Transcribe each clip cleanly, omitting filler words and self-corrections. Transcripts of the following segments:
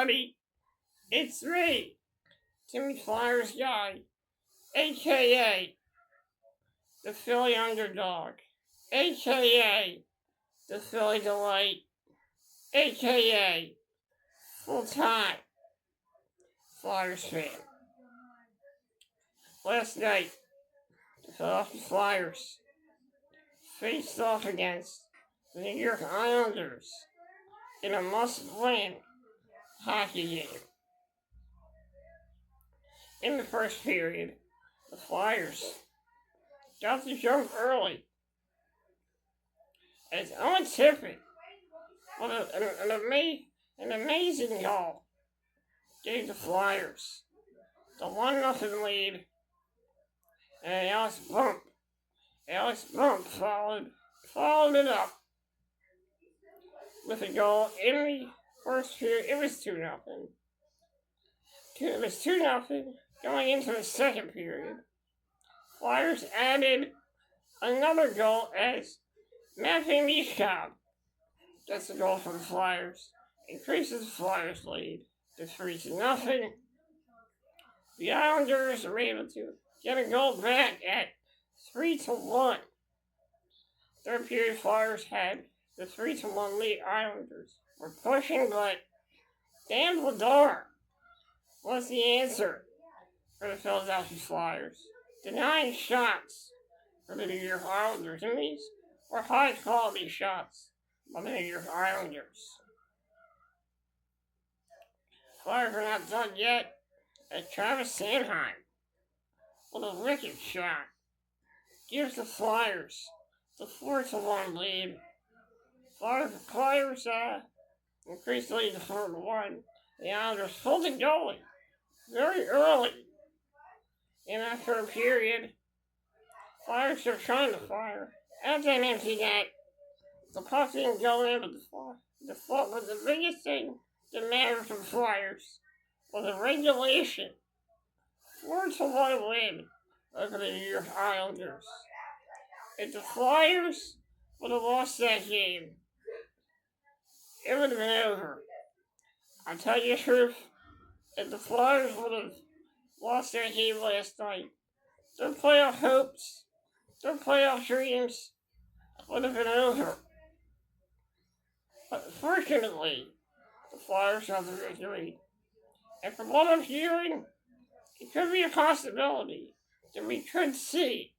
everybody. It's me, Timmy Flyers Guy, aka the Philly Underdog, aka the Philly Delight, aka full-time Flyers fan. Last night, the Philadelphia Flyers faced off against the New York Islanders in a must-win hockey game. In the first period, the Flyers got the jump early as Owen Tippett, with an amazing goal, gave the Flyers the 1-0 lead, and Alex Bump followed it up with a goal in the first period. It was 2-0. It was 2-0 going into the second period. Flyers added another goal as Matthew Michkov gets a goal for the Flyers, increases the Flyers' lead to 3-0. The Islanders were able to get a goal back at 3-1. Third period, Flyers had the 3-1 lead. Islanders were pushing, but Dan Vladar was the answer for the Philadelphia Flyers, denying shots for the New York Islanders, and these were high-quality shots by the New York Islanders. Flyers are not done yet, as Travis Sanheim, with a wicked shot, gives the Flyers the 4-1 lead. Flyers increased the lead to 4-1. The Islanders pulled the goalie very early in that third period. Flyers are trying to fire at an empty net. The puck didn't go in, but the biggest thing that mattered for the Flyers was a regulation 4-1 win over the New York Islanders. If the Flyers would have lost that game, it would have been over. I'll tell you the truth, if the Flyers would have lost that game last night, their playoff hopes, their playoff dreams would have been over. But fortunately, the Flyers got the victory. And from what I'm hearing, it could be a possibility that we could see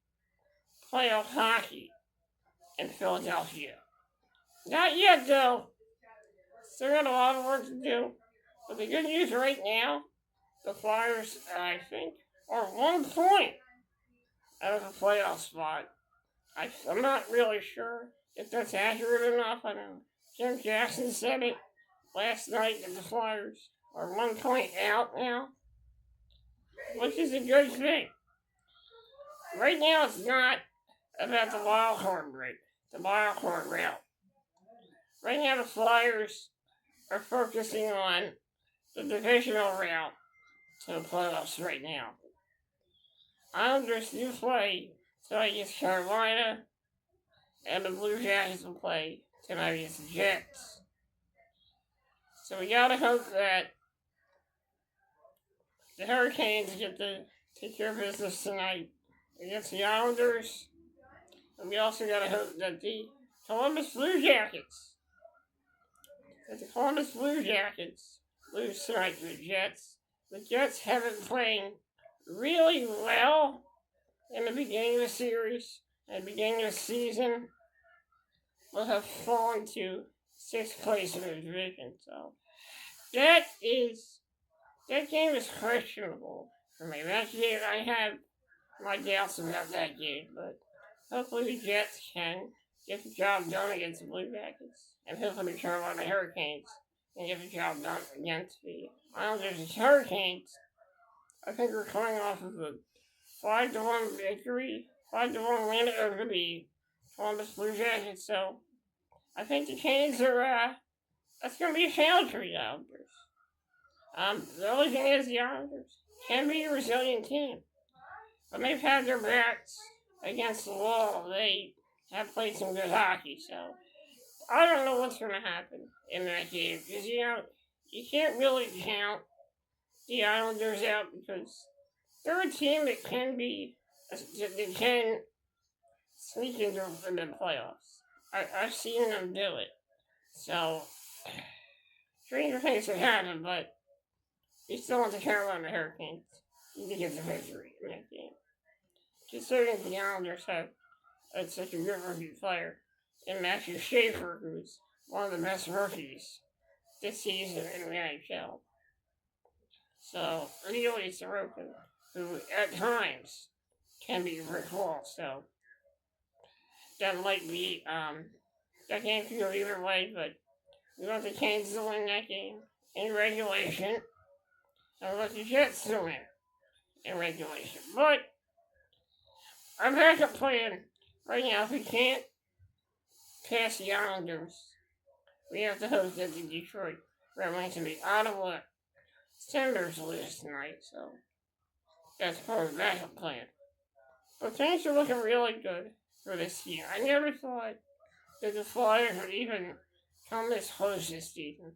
playoff hockey in Philadelphia. Not yet, though. Still got a lot of work to do. But the good news right now, the Flyers, I think, are 1 point out of a playoff spot. I'm not really sure if that's accurate enough. I know Jim Jackson said it last night that the Flyers are 1 point out now, which is a good thing. Right now, it's not about the wild card route. Right now, the Flyers are focusing on the divisional route to the playoffs right now. Islanders do play tonight against Carolina, and the Blue Jackets will play tonight against the Jets. So we gotta hope that the Hurricanes get to take care of business tonight against the Islanders. And we also gotta hope that the Columbus Blue Jackets lose tonight to the Jets. The Jets have been playing really well in the beginning of the series and the beginning of the season, but have fallen to 6th place in the division. So that game is questionable for me. That game, I have my doubts about that game, but hopefully the Jets can get the job done against the Blue Jackets, and hopefully the Carolina Hurricanes can get the job done against the Islanders and Hurricanes. I think we're coming off of a 5-1 victory, 5-1 win over the Columbus Blue Jackets, so I think the Canes are, that's going to be a challenge for the Islanders. The only thing is the Islanders can be a resilient team, but they've had their backs against the wall. They have played some good hockey, so I don't know what's going to happen in that game, because, you you can't really count the Islanders out because they're a team that can sneak into the playoffs. I've seen them do it. So, stranger things have happened, but we still want the Carolina Hurricanes to get the victory in that game. Considering the Islanders have such a good rookie player in Matthew Schaefer, who's one of the best rookies this season in the NHL. So, Leo Sorokin, who at times can be Rick Wall, so that might be, that game could go either way, but we want the Canes to win that game in regulation, and we want the Jets to win in regulation. But our backup plan right now, if we can't pass the Islanders, we have to host at the Detroit Red Wings and the Ottawa Senators lose tonight, so that's part of the backup plan. But things are looking really good for this year. I never thought that the Flyers would even come this close this season.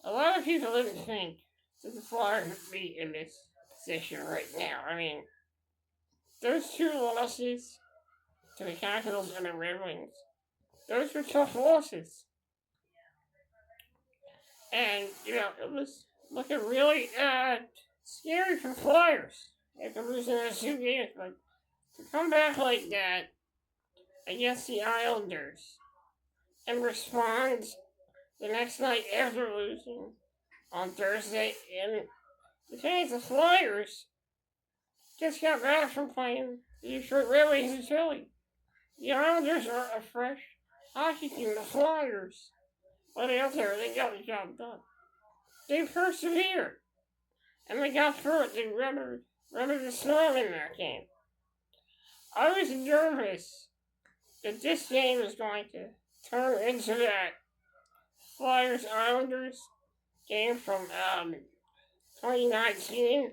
A lot of people didn't think that the Flyers would be in this position right now. I mean, those two losses to the Capitals and the Red Wings, those were tough losses. And, it was looking really scary for Flyers after losing those 2 games. But to come back like that against the Islanders and respond the next night after losing on Thursday, and the Flyers just got back from playing the Detroit Red Wings in Philly. The Islanders are a fresh hockey team. The Flyers went out there, they got the job done. They persevered, and they got through it. They weathered the storm in that game. I was nervous that this game was going to turn into that Flyers-Islanders game from 2019,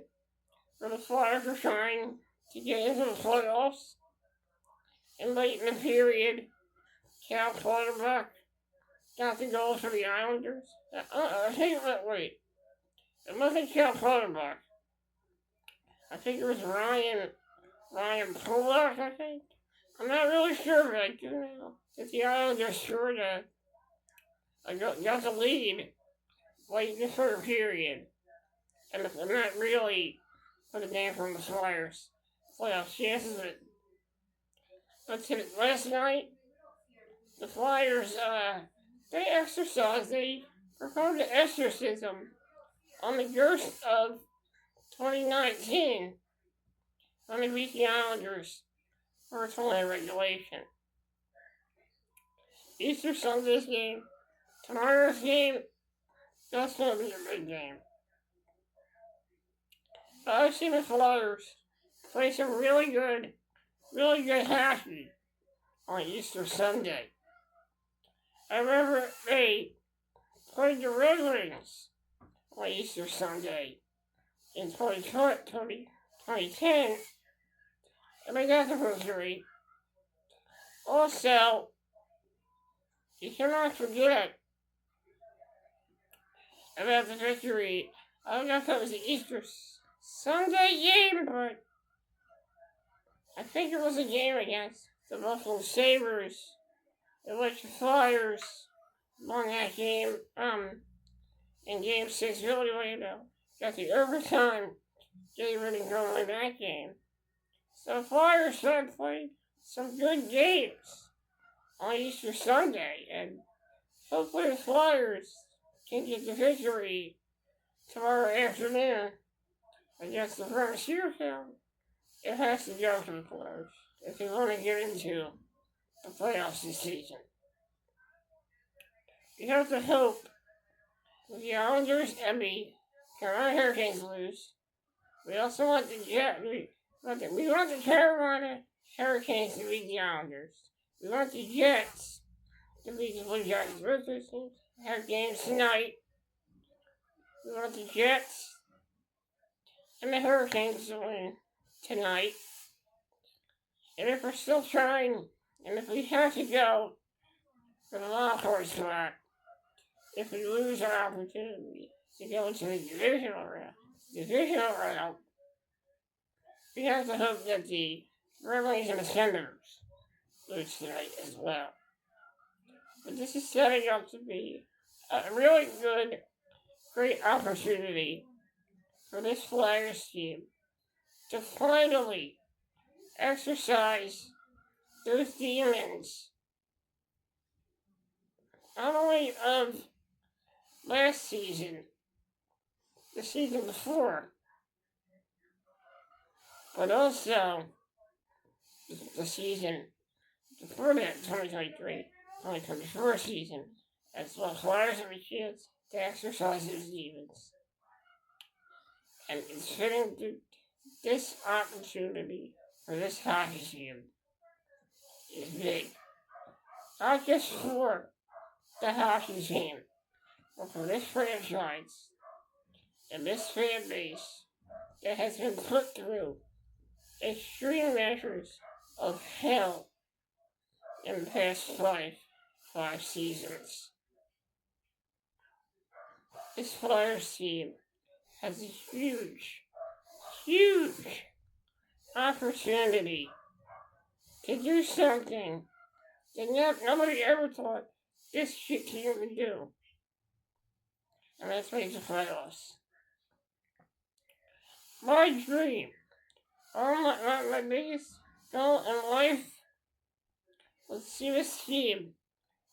where the Flyers were trying to get into the playoffs. And late in the period, Cal Clutterbuck got the goal for the Islanders. I think wait. It wasn't Cal Clutterbuck. I think it was Ryan Pulock, I think. I'm not really sure, but I do know that the Islanders scored got the lead late in the third period. And that really put a damper on the Flyers' playoff chances. But last night, the Flyers, they performed an exorcism on the ghost of 2019 when they beat the Islanders for a 20 regulation. Easter Sunday's game, tomorrow's game, that's going to be a big game. But I've seen the Flyers play some really good hockey on Easter Sunday. I remember they played the Red Wings on Easter Sunday in 2010, and they got the victory. Also, you cannot forget about the victory. I don't know if it was the Easter Sunday game, but I think it was a game against the Buffalo Sabres, in which the Flyers won that game, in Game 6, really got the overtime, gave it and go in that game. So the Flyers have played some good games on Easter Sunday, and hopefully the Flyers can get the victory tomorrow afternoon against the Frontier Town. It has to go for the Flyers if they want to get into the playoffs this season. You have to hope that the Islanders and the Carolina Hurricanes lose. We also want the Carolina Hurricanes to beat the Islanders. We want the Jets to beat the Blue Jackets. Both those teams have games tonight. We want the Jets and the Hurricanes to win tonight. And if we're still trying, and if we have to go for the wild card spot, if we lose our opportunity to go into the divisional round. We have to hope that the Red Wings and the Senators lose tonight as well. But this is setting up to be a really great opportunity for this Flyers team to finally exercise those demons, not only of last season, the season before, but also the season before that, 2023-2024 season, as the Flyers have a chance to exercise those demons. And it's fitting to this opportunity for this hockey team is big. Not just for the hockey team, but for this franchise and this fan base that has been put through extreme measures of hell in the past five seasons. This Flyers team has a huge opportunity to do something that nobody ever thought this shit team would do. And that's make the playoffs. My dream, my biggest goal in life was to see this team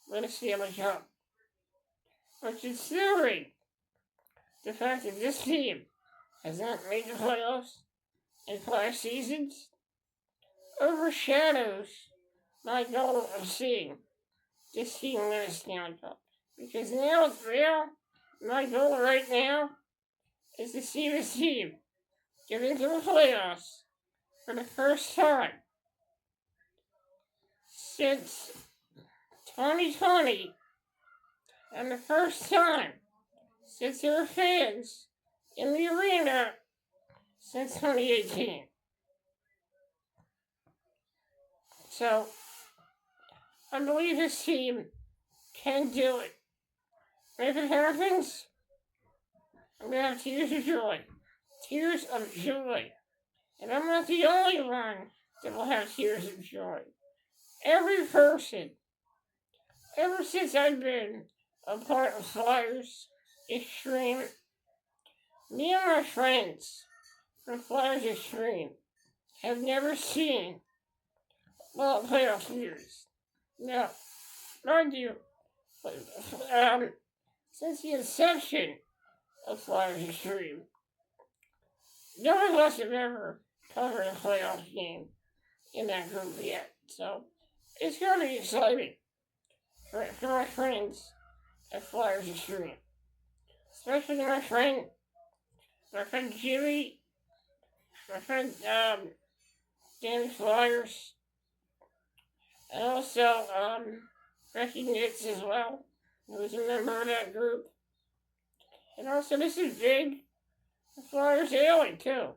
win a Stanley Cup. But considering the fact that this team has not made the playoffs in 5 seasons, overshadows my goal of seeing this team win a Stanley Cup. Because now it's real. My goal right now is to see this team get into the playoffs for the first time since 2020, and the first time since there were fans in the arena since 2018. So, I believe this team can do it. And if it happens, I'm going to have tears of joy. Tears of joy. And I'm not the only one that will have tears of joy. Every person, ever since I've been a part of Flyers Extreme, me and my friends from Flyers Extreme have never seen playoff years. No, mind you, since the inception of Flyers Extreme, none of us have ever covered a playoff game in that group yet. So it's going to be exciting for my friends at Flyers Extreme. Especially my friend Jimmy, my friend Danny Flyers, and also Becky Nitz as well, who's a member of that group. And also this is big for Flyers Alley too.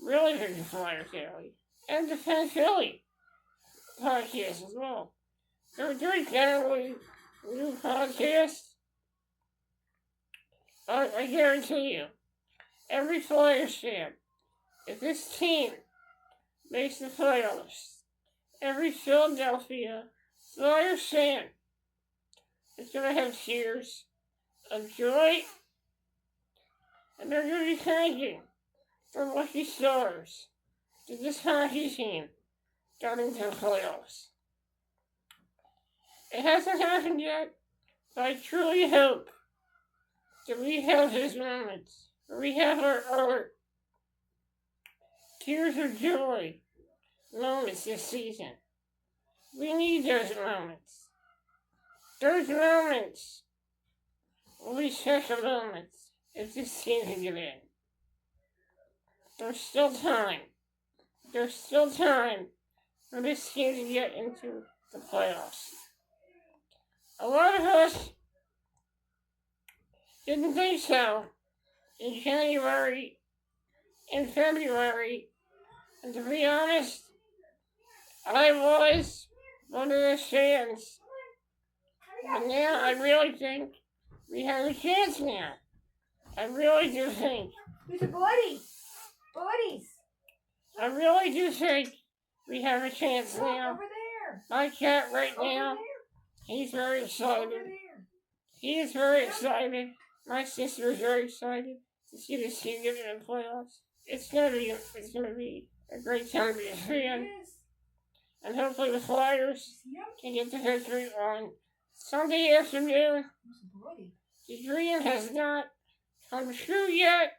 Really big for Flyers Alley. And the Fan Philly podcast as well. They're doing generally new podcasts. I guarantee you, every Flyers fan, if this team makes the playoffs, every Philadelphia Flyers fan is going to have tears of joy, and they're going to be thanking the lucky stars that this hockey team got into the playoffs. It hasn't happened yet, but I truly hope that we have those moments, where we have our tears of joy moments this season. We need those moments. Those moments will be special moments if this team can get in. There's still time. There's still time for this team to get into the playoffs. A lot of us didn't think so in January, in February, and to be honest, I was one of those fans. But now I really think we have a chance now. I really do think. Who's a buddy? Buddies. I really do think we have a chance Look, now. over there. My cat right Over now, there. he's very Over excited. there. He is very excited. My sister is very excited to see the team get in the playoffs. It's gonna be a great time to be a fan. Yes. And hopefully the Flyers Yep. can get the victory on Sunday afternoon. Who's a buddy? The dream has not come true yet.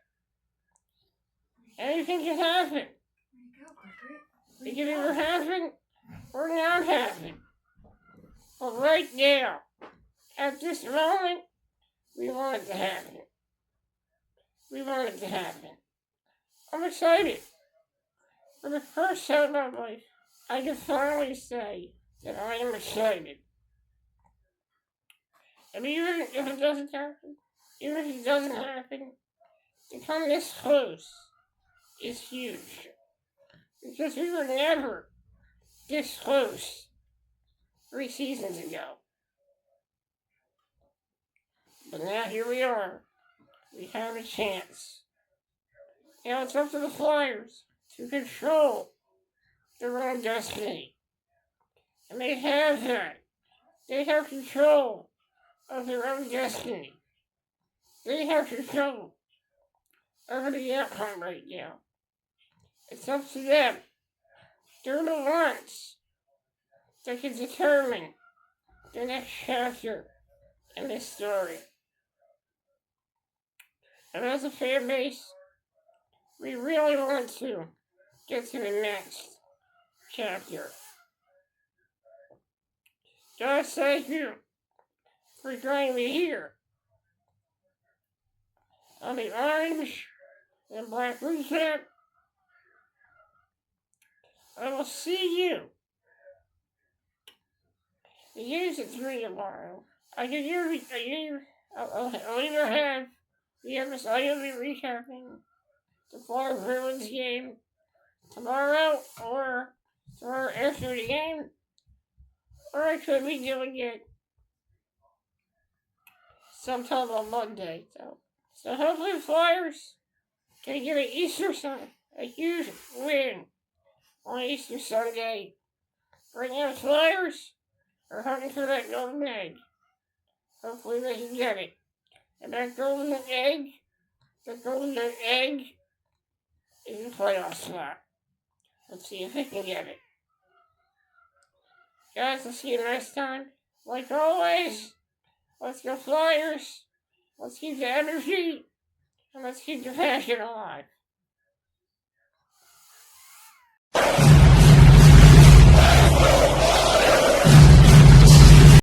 Anything can happen. Where'd you go, Clifford? Where'd It you can go? either happen or not happen. But right now, at this moment, we want it to happen. We want it to happen. I'm excited. For the first time in my life, I can finally say that I am excited. And even if it doesn't happen, to come this close is huge. Because we were never this close 3 seasons ago. But now here we are. We have a chance. Now it's up to the Flyers to control their own destiny. And they have that. They have control of their own destiny. They have control over the outcome right now. It's up to them. They're the ones that can determine the next chapter in this story. And as a fan base, we really want to get to the next chapter. Just thank you for joining me here on the Orange and Black Recap. I will see you. Here's the 3 tomorrow. I'll either have the episode, I'll be recapping the Florida Bruins game tomorrow or tomorrow after the game, or I could be doing it sometime on Monday. So hopefully the Flyers can get an Easter Sunday, a huge win on Easter Sunday. Right now the Flyers are hunting for that golden egg. Hopefully they can get it. And that golden egg is a playoff spot. Let's see if they can get it. Guys, I'll see you next time. Like always, let's go Flyers. Let's keep the energy. And let's keep the passion alive.